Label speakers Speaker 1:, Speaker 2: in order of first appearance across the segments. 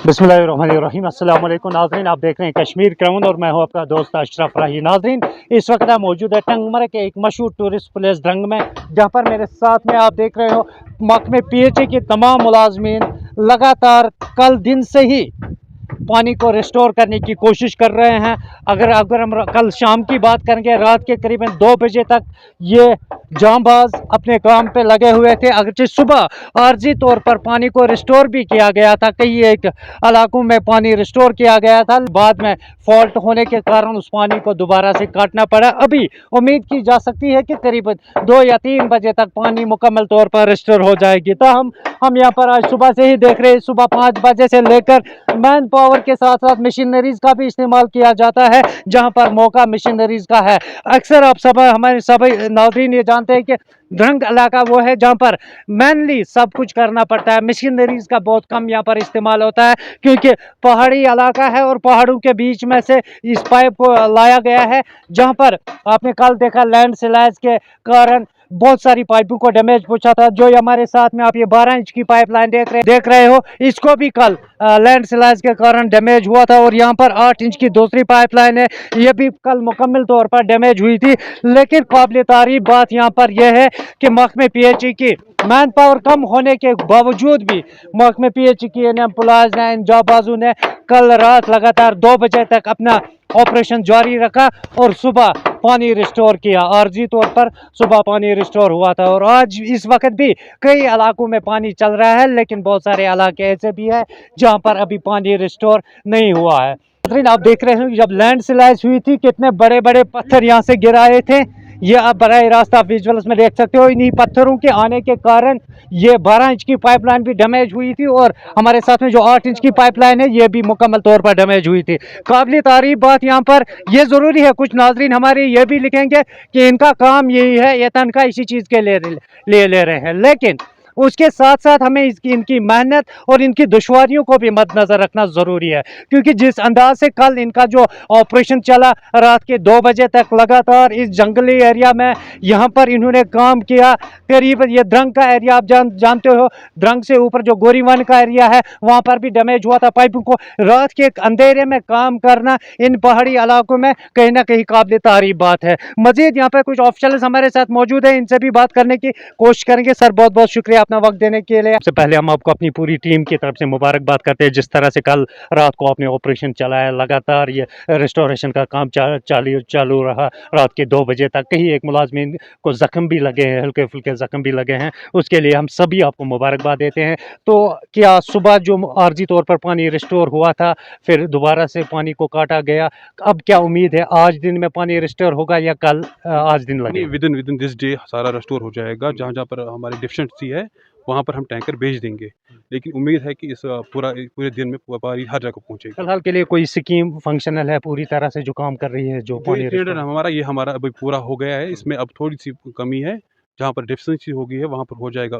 Speaker 1: बिस्मिल्लाहिर्रहमानिर्रहीम। अस्सलाम वालेकुम नाज़रीन, आप देख रहे हैं कश्मीर क्राउन और मैं हूं आपका दोस्त अशरफ राही। नाज़रीन, इस वक्त आप मौजूद है टंगमर के एक मशहूर टूरिस्ट प्लेस ड्रंग में, जहां पर मेरे साथ में आप देख रहे हो महकमे PHE के तमाम मुलाजमीन लगातार कल दिन से ही पानी को रिस्टोर करने की कोशिश कर रहे हैं। अगर अगर हम कल शाम की बात करेंगे, रात के करीबन 2 बजे तक ये जांबाज अपने काम पे लगे हुए थे। अगरचे सुबह आर्जी तौर पर पानी को रिस्टोर भी किया गया था, कई एक इलाकों में पानी रिस्टोर किया गया था, बाद में फॉल्ट होने के कारण उस पानी को दोबारा से काटना पड़ा। अभी उम्मीद की जा सकती है कि करीबन 2 या 3 बजे तक पानी मुकम्मल तौर पर रिस्टोर हो जाएगी। तो हम यहाँ पर आज सुबह से ही देख रहे हैं, सुबह 5 बजे से लेकर मैन पावर के साथ साथ मशीनरीज का भी इस्तेमाल किया जाता है, जहां पर मौका मशीनरीज का है। अक्सर आप सब हमारे सभी नाज़रीन ये जानते हैं कि ड्रंग इलाका वो है जहां पर मैनली सब कुछ करना पड़ता है, मशीनरीज का बहुत कम यहाँ पर इस्तेमाल होता है, क्योंकि पहाड़ी इलाका है और पहाड़ों के बीच में से इस पाइप को लाया गया है, जहां पर आपने कल देखा लैंडस्लाइड के कारण बहुत सारी पाइपों को डैमेज पहुंचा था। जो हमारे साथ में आप ये 12 इंच की पाइपलाइन देख रहे हो, इसको भी कल लैंडस्लाइड के कारण डैमेज हुआ था। और यहाँ पर 8 इंच की दूसरी पाइपलाइन है, ये भी कल मुकम्मल तौर पर डैमेज हुई थी। लेकिन काबिल तारीफ बात यहाँ पर यह है कि महकमे PHE की मैन पावर कम होने के बावजूद भी महकमे PHE की इन एम्प्लॉयज ने, इन जाबाजों ने कल रात लगातार 2 बजे तक अपना ऑपरेशन जारी रखा और सुबह पानी रिस्टोर किया। आर्जी तौर पर सुबह पानी रिस्टोर हुआ था और आज इस वक्त भी कई इलाकों में पानी चल रहा है, लेकिन बहुत सारे इलाके ऐसे भी है जहां पर अभी पानी रिस्टोर नहीं हुआ है। आप देख रहे हैं जब लैंडस्लाइड हुई थी कितने बड़े बड़े पत्थर यहाँ से गिराए थे, ये आप बराह रास्त आप विजुअल्स में देख सकते हो। इन्हीं पत्थरों के आने के कारण ये 12 इंच की पाइपलाइन भी डैमेज हुई थी और हमारे साथ में जो 8 इंच की पाइपलाइन है ये भी मुकम्मल तौर पर डैमेज हुई थी। काबिल तारीफ बात यहाँ पर ये ज़रूरी है, कुछ नाजरीन हमारे ये भी लिखेंगे कि इनका काम यही है, ये तनख्वाह इसी चीज़ के ले रहे हैं, लेकिन उसके साथ साथ हमें इनकी मेहनत और इनकी दुश्वारियों को भी मद्देनजर रखना ज़रूरी है, क्योंकि जिस अंदाज से कल इनका जो ऑपरेशन चला रात के 2 बजे तक लगातार इस जंगली एरिया में यहाँ पर इन्होंने काम किया। करीब ये द्रंग का एरिया आप जानते हो, द्रंग से ऊपर जो गोरीवन का एरिया है वहाँ पर भी डैमेज हुआ था पाइपों को। रात के अंधेरे में काम करना इन पहाड़ी इलाकों में कहीं ना कहीं काबिल तारीफ बात है। मजीद यहाँ पर कुछ ऑफिशियल्स हमारे साथ मौजूद है, इनसे भी बात करने की कोशिश करेंगे। सर, बहुत बहुत शुक्रिया अपना वक्त देने के लिए। सबसे पहले हम आपको अपनी पूरी टीम की तरफ से मुबारकबाद करते हैं, जिस तरह से कल रात को आपने ऑपरेशन चलाया, लगातार ये रेस्टोरेशन का काम चालू रहा रात के 2 बजे तक। कहीं एक मुलाजमीन को जख्म भी लगे हैं, हल्के फुल्के जख्म भी लगे हैं, उसके लिए हम सभी आपको मुबारकबाद देते हैं। तो क्या सुबह जो आर्जी तौर पर पानी रिस्टोर हुआ था, फिर दोबारा से पानी को काटा गया, अब क्या उम्मीद है आज दिन में पानी रिस्टोर होगा या कल आज दिन लगेगा?
Speaker 2: विदिन दिस डे सारा रिस्टोर हो जाएगा। जहाँ जहाँ पर हमारी डिफिशिएंसी है वहाँ पर हम टैंकर भेज देंगे, लेकिन उम्मीद है कि इस पूरे दिन में पानी हर जगह पहुँचेगी।
Speaker 1: फिलहाल के लिए कोई स्कीम फंक्शनल है पूरी तरह से जो काम कर रही है? जो पानी
Speaker 2: हमारा अभी पूरा हो गया है, इसमें अब थोड़ी सी कमी है, जहाँ पर डिफिशिएंसी हो गई है वहाँ पर हो जाएगा।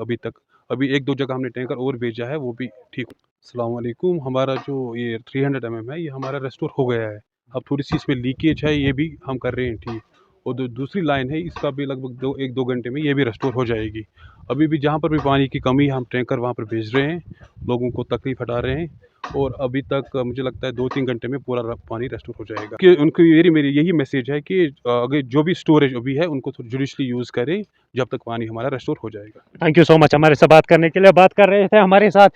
Speaker 2: अभी 1-2 जगह हमने टैंकर और भेजा है, वो भी ठीक। अस्सलाम वालेकुम। हमारा जो ये 300 mm है, ये हमारा रेस्टोर हो गया है। अब थोड़ी सी इसमें लीकेज है, ये भी हम कर रहे हैं ठीक। और दूसरी लाइन है, इसका भी लगभग 1-2 घंटे में ये भी रेस्टोर हो जाएगी। अभी भी जहाँ पर भी पानी की कमी है, हम टैंकर वहाँ पर भेज रहे हैं, लोगों को तकलीफ हटा रहे हैं, और अभी तक मुझे लगता है 2-3 घंटे में पूरा पानी रेस्टोर हो जाएगा। कि उनकी मेरी यही मैसेज है कि अगर जो भी स्टोरेज अभी है उनको जुडिशली यूज़ करें जब तक पानी हमारा रेस्टोर हो जाएगा।
Speaker 1: थैंक यू सो मच हमारे साथ बात करने के लिए। बात कर रहे थे हमारे साथ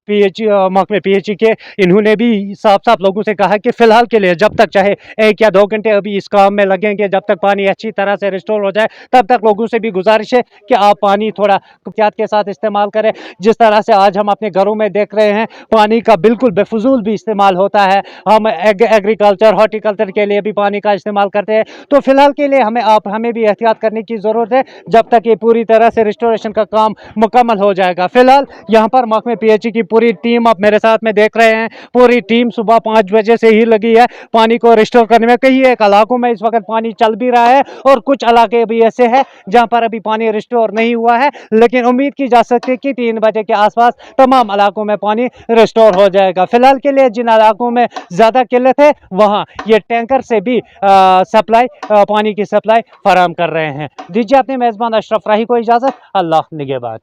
Speaker 1: महकमे PHE के, इन्होंने भी साफ साफ लोगों से कहा कि फिलहाल के लिए जब तक चाहे 1 या 2 घंटे अभी इस काम में लगेंगे, जब तक पानी अच्छी तरह से रिस्टोर हो जाए तब तक लोगों से भी गुजारिश है कि आप पानी थोड़ा एहतियात के साथ इस्तेमाल करें। जिस तरह से आज हम अपने घरों में देख रहे हैं पानी का बिल्कुल बेफजूल भी इस्तेमाल होता है, हम एग्रीकल्चर हॉर्टिकल्चर के लिए भी पानी का इस्तेमाल करते हैं। तो फिलहाल के लिए हमें भी एहतियात करने की ज़रूरत है जब तक ये पूरी तरह से रिस्टोरेशन का काम मुकम्मल हो जाएगा। फिलहाल यहाँ पर महकमे PHE की पूरी टीम आप मेरे साथ में देख रहे हैं, पूरी टीम सुबह 5 बजे से ही लगी है पानी को रिस्टोर करने में। कई एक इलाकों में इस वक्त पानी चल भी रहा है और कुछ इलाके भी ऐसे हैं जहाँ पर अभी पानी रिस्टोर नहीं हुआ है, लेकिन उम्मीद की जा सकती है कि 3 बजे के आसपास तमाम इलाकों में पानी रिस्टोर हो जाएगा। फिलहाल के लिए जिन इलाकों में ज़्यादा किल्लत है वहाँ ये टैंकर से भी पानी की सप्लाई फराहम कर रहे हैं। दीजिए अपने मेज़बान अशरफ राही को इजाज़त। अल्लाह निगहबान।